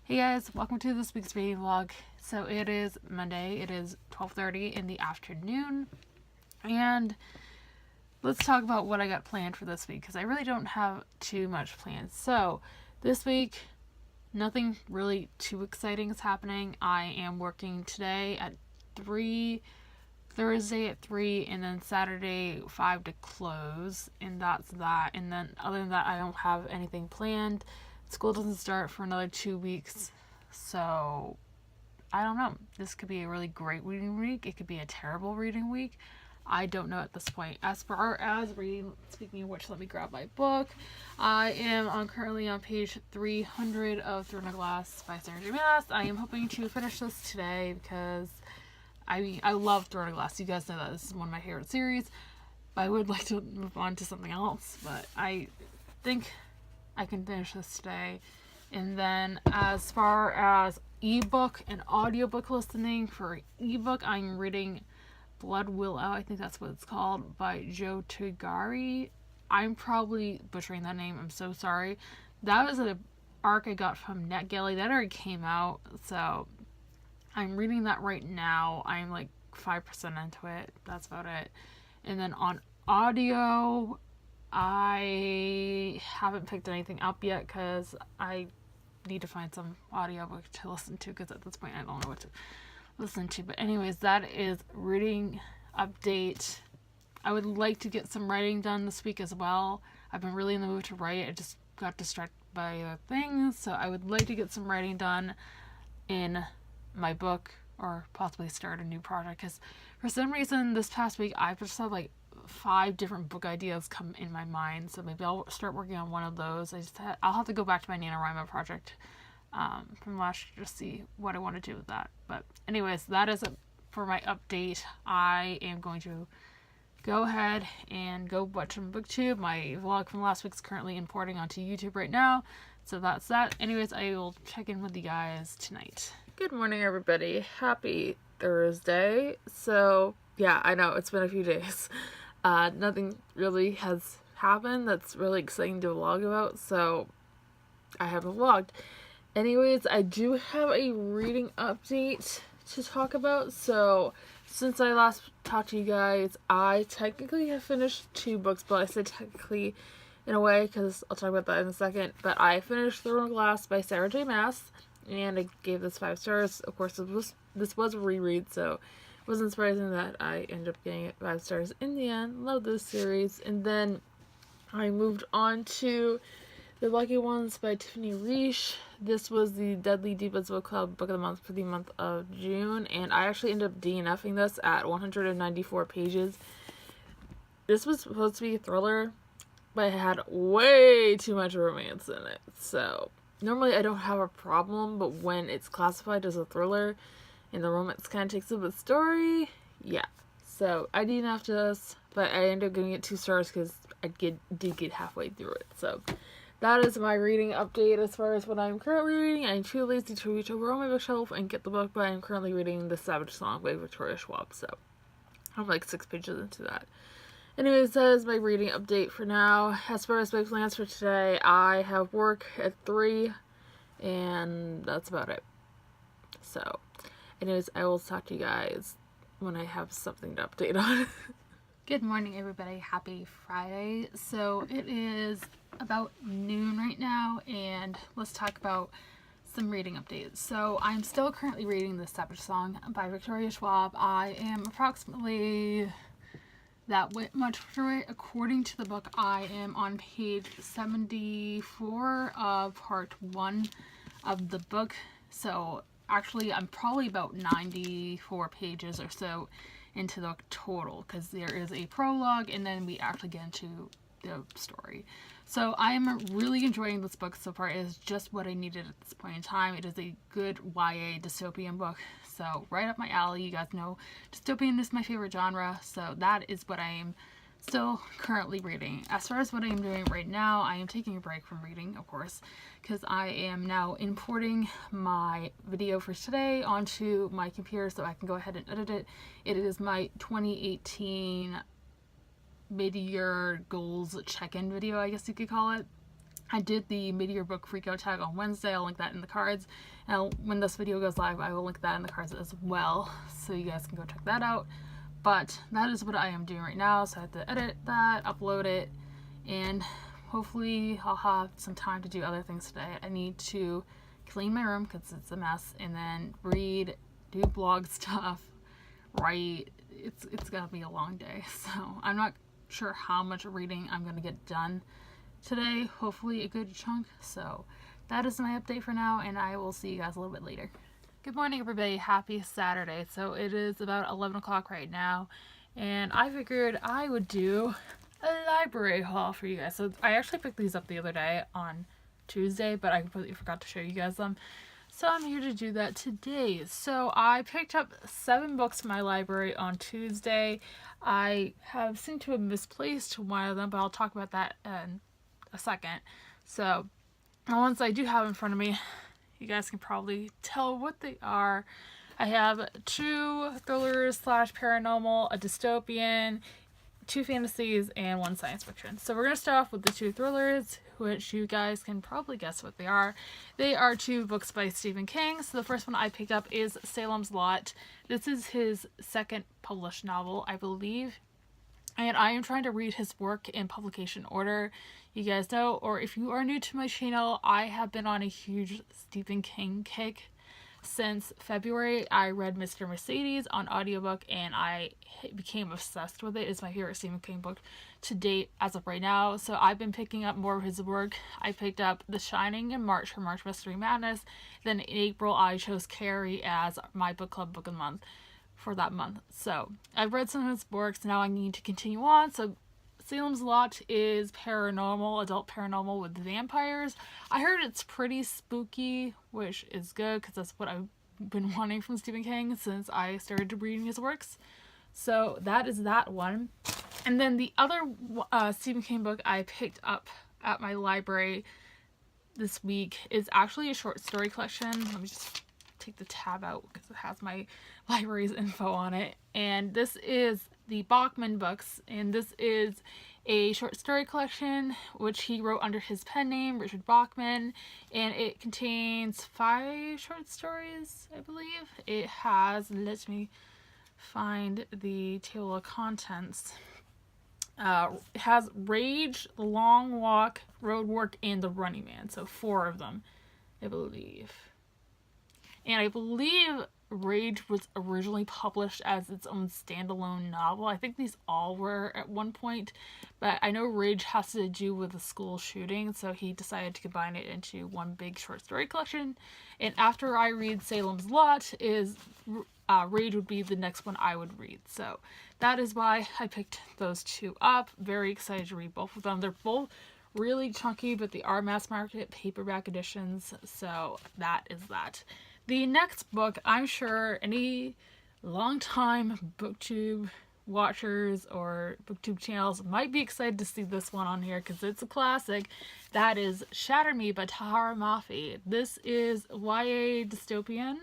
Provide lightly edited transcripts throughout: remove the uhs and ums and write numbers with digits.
Hey guys, welcome to this week's reading vlog. So it is Monday, it is 12:30 in the afternoon, and let's talk about what I got planned for this week, because I really don't have too much planned. So this week, nothing really too exciting is happening. I am working today at 3, Thursday at 3, and then Saturday 5 to close, and that's that. And then other than that, I don't have anything planned. School doesn't start for another 2 weeks, so I don't know. This could be a really great reading week. It could be a terrible reading week. I don't know at this point. As far as reading, speaking of which, let me grab my book. I am currently on page 300 of Through a Glass by Sarah J. Maas. I am hoping to finish this today because I love Through a Glass. You guys know that this is one of my favorite series. I would like to move on to something else, but I think I can finish this today. And then as far as ebook and audiobook listening, for ebook I'm reading Blood Will Out, I think that's what it's called, by Joe Tagari. I'm probably butchering that name, I'm so sorry. That was an arc I got from NetGalley that already came out, so I'm reading that right now. I'm like 5% into it, that's about it. And then on audio, I haven't picked anything up yet because I need to find some audiobook to listen to, because at this point I don't know what to listen to. But anyways, that is reading update. I would like to get some writing done this week as well. I've been really in the mood to write. I just got distracted by other things, so I would like to get some writing done in my book, or possibly start a new project, because for some reason this past week I've just had like 5 different book ideas come in my mind, so maybe I'll start working on one of those. I'll have to go back to my NaNoWriMo project from last year to see what I want to do with that. But anyways, that is it for my update. I am going to go ahead and go watch some booktube. My vlog from last week's currently importing onto YouTube right now, so that's that. Anyways, I will check in with you guys tonight. Good morning, everybody. Happy Thursday. So yeah, I know it's been a few days. Nothing really has happened that's really exciting to vlog about, so I haven't vlogged. Anyways, I do have a reading update to talk about. So since I last talked to you guys, I technically have finished 2 books, but I said technically in a way because I'll talk about that in a second. But I finished Through a Glass by Sarah J. Maas, and I gave this 5 stars. Of course, this was a reread, so it wasn't surprising that I ended up getting it 5 stars in the end. Love this series. And then I moved on to The Lucky Ones by Tiffany Reish. This was the Deadly Divas Book Club Book of the Month for the month of June, and I actually ended up DNFing this at 194 pages. This was supposed to be a thriller, but it had way too much romance in it. So normally I don't have a problem, but when it's classified as a thriller and the romance kind of takes over the story, yeah. So I DNF'd this, but I ended up giving it 2 stars because I did get halfway through it. So that is my reading update as far as what I'm currently reading. I'm too lazy to reach over on my bookshelf and get the book, but I'm currently reading The Savage Song by Victoria Schwab, so I'm like 6 pages into that. Anyways, that is my reading update for now. As far as my plans for today, I have work at 3, and that's about it. So anyways, I will talk to you guys when I have something to update on. Good morning, everybody. Happy Friday. So it is about noon right now, and let's talk about some reading updates. So I'm still currently reading The Savage Song by Victoria Schwab. I am approximately that much through it. According to the book, I am on page 74 of part 1 of the book. So actually I'm probably about 94 pages or so into the total, because there is a prologue and then we actually get into the story. So I am really enjoying this book so far. It is just what I needed at this point in time. It is a good YA dystopian book, so right up my alley. You guys know dystopian is my favorite genre, so that is what I am still currently reading. As far as what I am doing right now, I am taking a break from reading, of course, because I am now importing my video for today onto my computer so I can go ahead and edit it. It is my 2018 mid-year goals check-in video, I guess you could call it. I did the mid-year book freakout tag on Wednesday. I'll link that in the cards. And when this video goes live, I will link that in the cards as well, so you guys can go check that out. But that is what I am doing right now, so I have to edit that, upload it, and hopefully I'll have some time to do other things today. I need to clean my room because it's a mess, and then read, do blog stuff, write. It's gonna be a long day, so I'm not sure how much reading I'm gonna get done today. Hopefully a good chunk. So that is my update for now, and I will see you guys a little bit later. Good morning, everybody. Happy Saturday. So it is about 11 o'clock right now, and I figured I would do a library haul for you guys. So I actually picked these up the other day on Tuesday, but I completely forgot to show you guys them. So I'm here to do that today. So I picked up 7 books from my library on Tuesday. I have seemed to have misplaced one of them, but I'll talk about that in a second. So the ones I do have in front of me, you guys can probably tell what they are. I have 2 thrillers / paranormal, a dystopian, 2 fantasies, and 1 science fiction. So we're going to start off with the 2 thrillers, which you guys can probably guess what they are. They are 2 books by Stephen King. So the first one I picked up is Salem's Lot. This is his 2nd published novel, I believe. And I am trying to read his work in publication order. You guys know, or if you are new to my channel, I have been on a huge Stephen King kick. Since February, I read Mr. Mercedes on audiobook, and I became obsessed with it. It's my favorite Stephen King book to date as of right now. So I've been picking up more of his work. I picked up The Shining in March for March Mystery Madness. Then in April, I chose Carrie as my book club book of the month for that month. So I've read some of his works. Now I need to continue on. So Salem's Lot is paranormal, adult paranormal with vampires. I heard it's pretty spooky, which is good because that's what I've been wanting from Stephen King since I started reading his works. So that is that one. And then the other Stephen King book I picked up at my library this week is actually a short story collection. Let me just take the tab out because it has my library's info on it. And this is the Bachman books, and this is a short story collection which he wrote under his pen name, Richard Bachman, and it contains 5 short stories, I believe. It has, let me find the table of contents. It has Rage, The Long Walk, Road Work, and The Running Man. So 4 of them, I believe. And I believe Rage was originally published as its own standalone novel. I think these all were at one point, but I know Rage has to do with the school shooting, so he decided to combine it into one big short story collection. And after I read Salem's Lot, Rage would be the next one I would read. So that is why I picked those 2 up. Very excited to read both of them. They're both really chunky, but they are mass market paperback editions, so that is that. The next book, I'm sure any long-time BookTube watchers or BookTube channels might be excited to see this one on here because it's a classic. That is Shatter Me by Tahara Mafi. This is YA dystopian,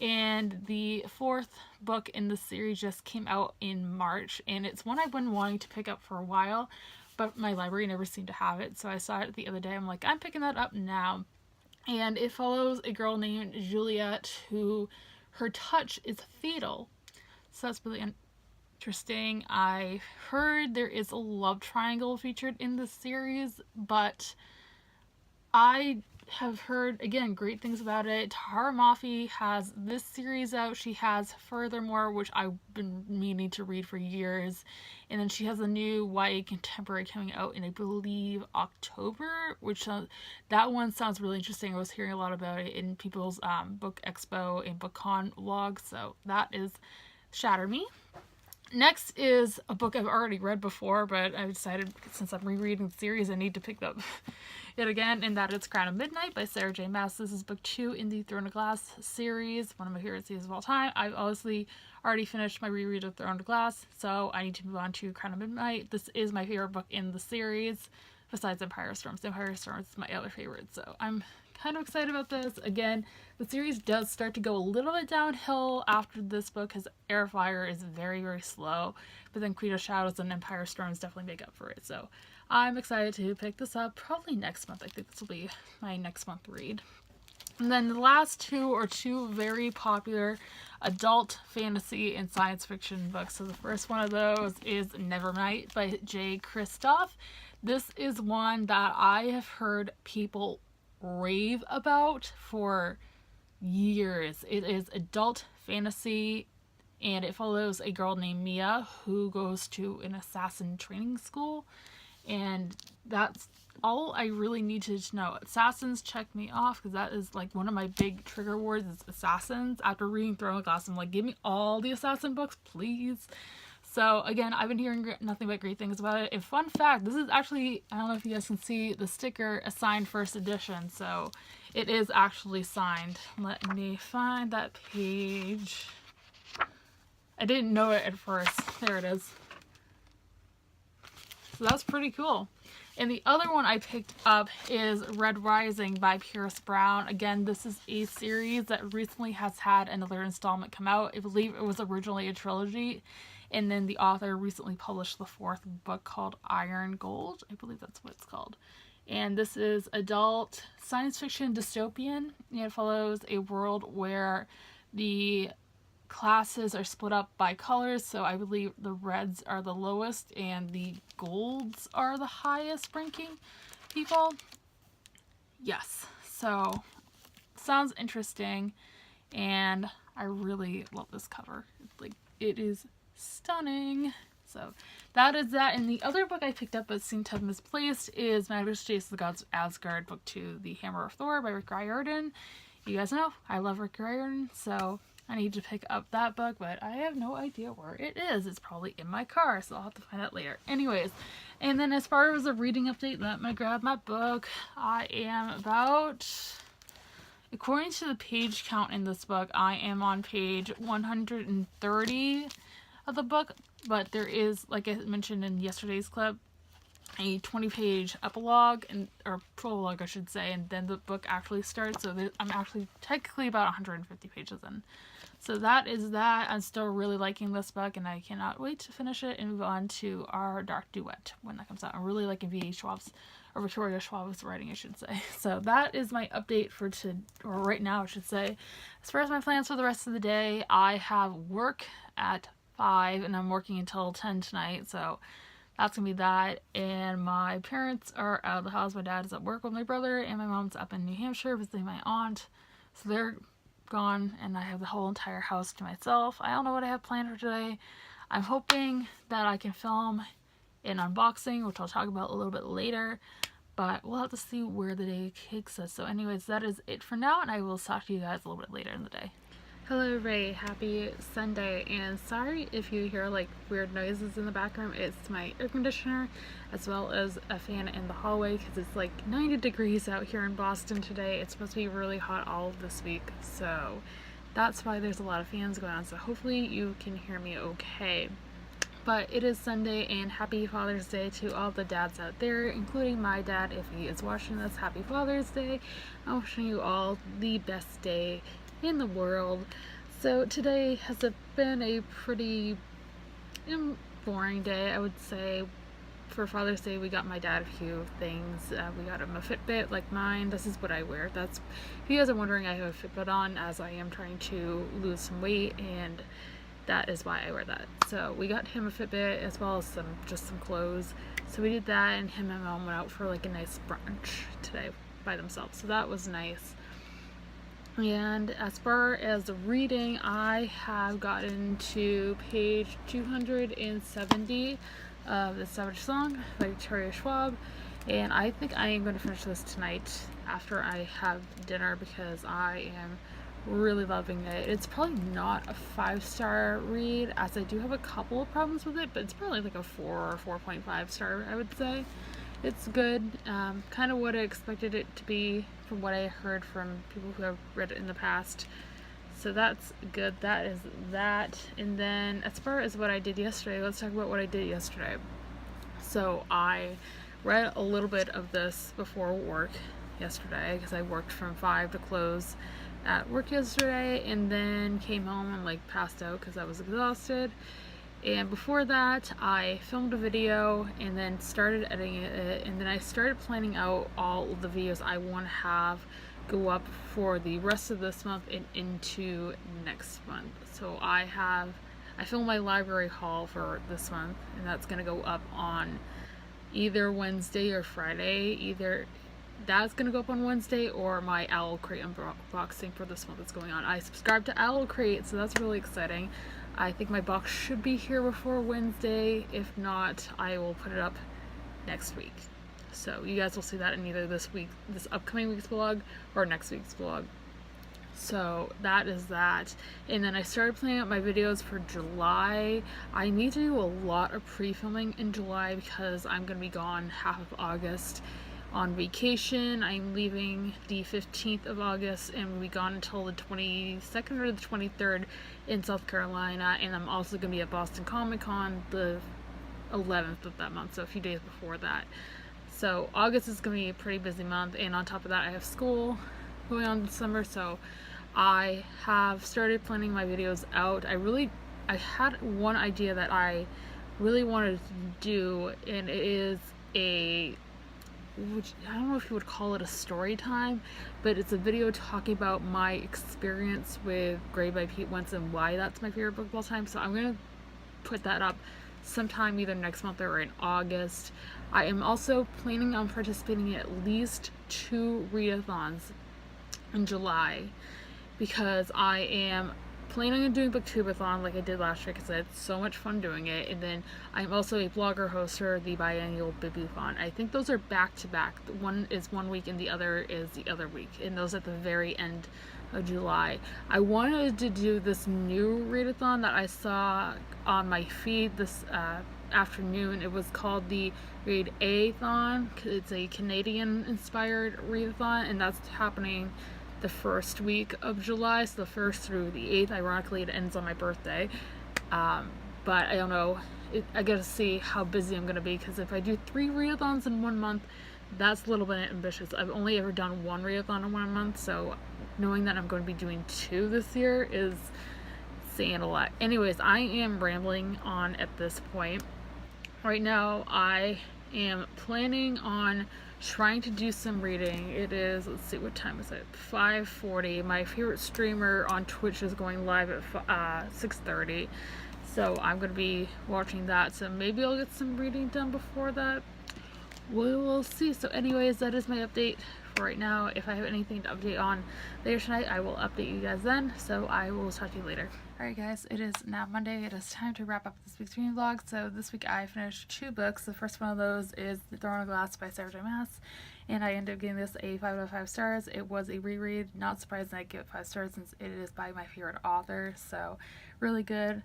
and the 4th book in the series just came out in March, and it's one I've been wanting to pick up for a while, but my library never seemed to have it, so I saw it the other day. I'm like, I'm picking that up now. And it follows a girl named Juliet who her touch is fatal. So that's really interesting. I heard there is a love triangle featured in this series, but I have heard, again, great things about it. Tahara Mafi has this series out. She has Furthermore, which I've been meaning to read for years. And then she has a new YA contemporary coming out in, I believe, October, which that one sounds really interesting. I was hearing a lot about it in people's Book Expo and BookCon vlogs. So that is Shatter Me. Next is a book I've already read before, but I decided since I'm rereading the series, I need to pick up it again, and that is Crown of Midnight by Sarah J. Maas. This is book 2 in the Throne of Glass series, one of my favorite series of all time. I've obviously already finished my reread of Throne of Glass, so I need to move on to Crown of Midnight. This is my favorite book in the series, besides Empire Storms. Empire Storms is my other favorite, so I'm kind of excited about this. Again, the series does start to go a little bit downhill after this book because Airfire is very, very slow, but then Queen of Shadows and Empire Storms definitely make up for it. So I'm excited to pick this up probably next month. I think this will be my next month read. And then the last two are two very popular adult fantasy and science fiction books. So the first one of those is Nevernight by Jay Kristoff. This is one that I have heard people rave about for years. It is adult fantasy, and it follows a girl named Mia who goes to an assassin training school, and that's all I really needed to know. Assassins check me off because that is like one of my big trigger words is assassins. After reading Throne of Glass, I'm like, give me all the assassin books, please. So again, I've been hearing nothing but great things about it. And fun fact, this is actually, I don't know if you guys can see the sticker, a signed first edition. So it is actually signed. Let me find that page. I didn't know it at first. There it is. So that's pretty cool. And the other one I picked up is Red Rising by Pierce Brown. Again, this is a series that recently has had another installment come out. I believe it was originally a trilogy. And then the author recently published the fourth book called Iron Gold. I believe that's what it's called. And this is adult science fiction dystopian. And it follows a world where the classes are split up by colors. So I believe the reds are the lowest and the golds are the highest ranking people. Yes. So sounds interesting. And I really love this cover. Like, it is stunning. So that is that. And the other book I picked up but seemed to have misplaced is Majesty of the Gods of Asgard, Book 2, The Hammer of Thor by Rick Riordan. You guys know I love Rick Riordan, so I need to pick up that book, but I have no idea where it is. It's probably in my car, so I'll have to find out later. Anyways, and then as far as a reading update, let me grab my book. I am about, according to the page count in this book, I am on page 130 of the book, but there is, like I mentioned in yesterday's clip, a 20-page epilogue, or prologue I should say, and then the book actually starts, so I'm actually technically about 150 pages in. So that is that. I'm still really liking this book, and I cannot wait to finish it and move on to our Dark Duet when that comes out. I'm really liking Victoria Schwab's writing, I should say. So that is my update for right now, I should say. As far as my plans for the rest of the day, I have work at 5, and I'm working until 10 tonight, so that's gonna be that. And my parents are out of the house. My dad is at work with my brother, and my mom's up in New Hampshire visiting my aunt, so they're gone, and I have the whole entire house to myself. I don't know what I have planned for today. I'm hoping that I can film an unboxing, which I'll talk about a little bit later, but we'll have to see where the day takes us. So anyways, that is it for now, and I will talk to you guys a little bit later in the day. Hello Ray, happy Sunday, and sorry if you hear like weird noises in the background. It's my air conditioner as well as a fan in the hallway because it's like 90 degrees out here in Boston today. It's supposed to be really hot all of this week, so that's why there's a lot of fans going on, so hopefully you can hear me okay. But it is Sunday, and happy Father's Day to all the dads out there, including my dad. If he is watching this, happy Father's Day. I'm wishing you all the best day in the world. So today has been a pretty boring day, I would say. For Father's Day, we got my dad a few things. We got him a Fitbit like mine. This is what I wear. That's, if you guys are wondering, I have a Fitbit on as I am trying to lose some weight, and that is why I wear that. So we got him a Fitbit as well as just some clothes. So we did that, and him and mom went out for like a nice brunch today by themselves. So that was nice. And as far as the reading, I have gotten to page 270 of The Savage Song by Victoria Schwab, and I think I am going to finish this tonight after I have dinner because I am really loving it. It's probably not a 5-star read, as I do have a couple of problems with it, but it's probably like a 4 or 4.5 star, I would say. It's good, kind of what I expected it to be from what I heard from people who have read it in the past. So that's good. That is that. And then as far as what I did yesterday, let's talk about what I did yesterday. So I read a little bit of this before work yesterday because I worked from 5 to close at work yesterday, and then came home and like passed out because I was exhausted. And before that, I filmed a video and then started editing it, and then I started planning out all of the videos I want to have go up for the rest of this month and into next month. So I filmed my library haul for this month, and that's going to go up on either Wednesday or Friday. Either that's going to go up on Wednesday, or my Owl Crate unboxing for this month is going on. I subscribed to Owl Crate, so that's really exciting. I think my box should be here before Wednesday. If not, I will put it up next week. So you guys will see that in either this upcoming week's vlog, or next week's vlog. So that is that. And then I started planning out my videos for July. I need to do a lot of pre-filming in July because I'm going to be gone half of August on vacation. I'm leaving the 15th of August and we'll be gone until the 22nd or the 23rd in South Carolina, and I'm also going to be at Boston Comic Con the 11th of that month, so a few days before that. So August is going to be a pretty busy month, and on top of that I have school going on in summer, so I have started planning my videos out. I had one idea that I really wanted to do, and it is I don't know if you would call it a story time, but it's a video talking about my experience with Grade by Pete Wentz and why that's my favorite book of all time. So I'm going to put that up sometime either next month or in August. I am also planning on participating in at least 2 readathons in July because I am planning on doing booktubeathon like I did last year because I had so much fun doing it, and then I'm also a blogger host for the biannual Bibliothon. I think those are back to back. One is one week and the other is the other week, and those at the very end of July. I wanted to do this new readathon that I saw on my feed this afternoon. It was called the Read A-thon. It's a Canadian inspired readathon, and that's happening the first week of July, so the 1st through the 8th. Ironically, it ends on my birthday. But I don't know. I gotta see how busy I'm gonna be, because if I do 3 readathons in 1 month, that's a little bit ambitious. I've only ever done 1 readathon in 1 month, so knowing that I'm going to be doing 2 this year is saying a lot. Anyways, I am rambling on at this point. Right now, I am planning on trying to do some reading. It is, let's see, what time is it? 5:40. My favorite streamer on Twitch is going live at 6:30, so I'm going to be watching that, so maybe I'll get some reading done before that. We will see. So anyways, that is my update for right now. If I have anything to update on later tonight, I will update you guys then, so I will talk to you later. Alright guys, it is now Monday. It is time to wrap up this week's reading vlog. So this week I finished 2 books. The first one of those is The Throne of Glass by Sarah J. Maas, and I ended up giving this a 5 out of 5 stars. It was a reread. Not surprised that I give it 5 stars since it is by my favorite author, so really good.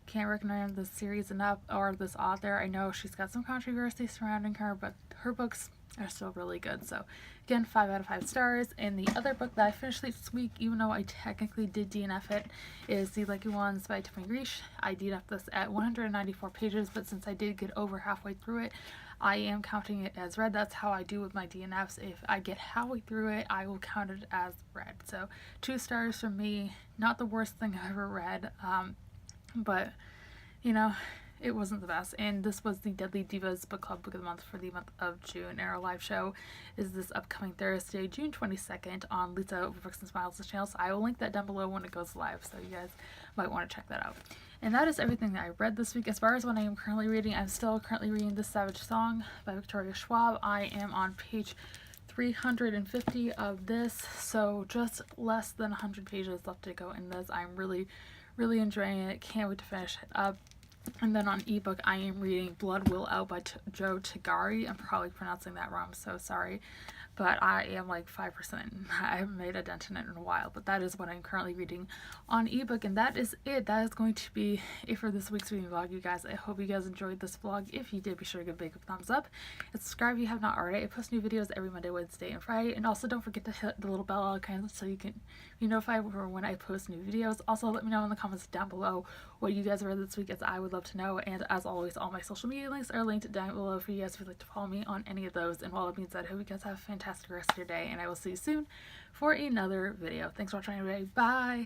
Can't recommend this series enough, or this author. I know she's got some controversy surrounding her, but her books are still really good. So again, 5 out of 5 stars. And the other book that I finished this week, even though I technically did DNF it, is The Lucky Ones by Tiffany Reish. I DNF'd this at 194 pages, but since I did get over halfway through it, I am counting it as read. That's how I do with my DNFs. If I get halfway through it, I will count it as read. So 2 stars from me. Not the worst thing I've ever read, but you know, it wasn't the best. And this was the Deadly Divas Book Club Book of the Month for the month of June. And our live show is this upcoming Thursday, June 22nd on Lisa over Books and Smiles' channel. So I will link that down below when it goes live, so you guys might want to check that out. And that is everything that I read this week. As far as what I am currently reading, I'm still currently reading The Savage Song by Victoria Schwab. I am on page 350 of this, so just less than 100 pages left to go in this. I'm really enjoying it. Can't wait to finish it up. And then on ebook, I am reading Blood Will Out by Joe Tagari. I'm probably pronouncing that wrong, I'm so sorry. But I am like 5%. I haven't made a dent in it in a while, but that is what I'm currently reading on ebook. And that is it. That is going to be it for this week's reading vlog, you guys. I hope you guys enjoyed this vlog. If you did, be sure to give a big thumbs up and subscribe if you have not already. I post new videos every Monday, Wednesday, and Friday. And also don't forget to hit the little bell icon so you can be notified for when I post new videos. Also, let me know in the comments down below what you guys read this week, as I would love to know. And as always, all my social media links are linked down below for you guys if you'd like to follow me on any of those. And while that being said, I hope you guys have a fantastic rest of your day, and I will see you soon for another video. Thanks for watching, everybody. Bye!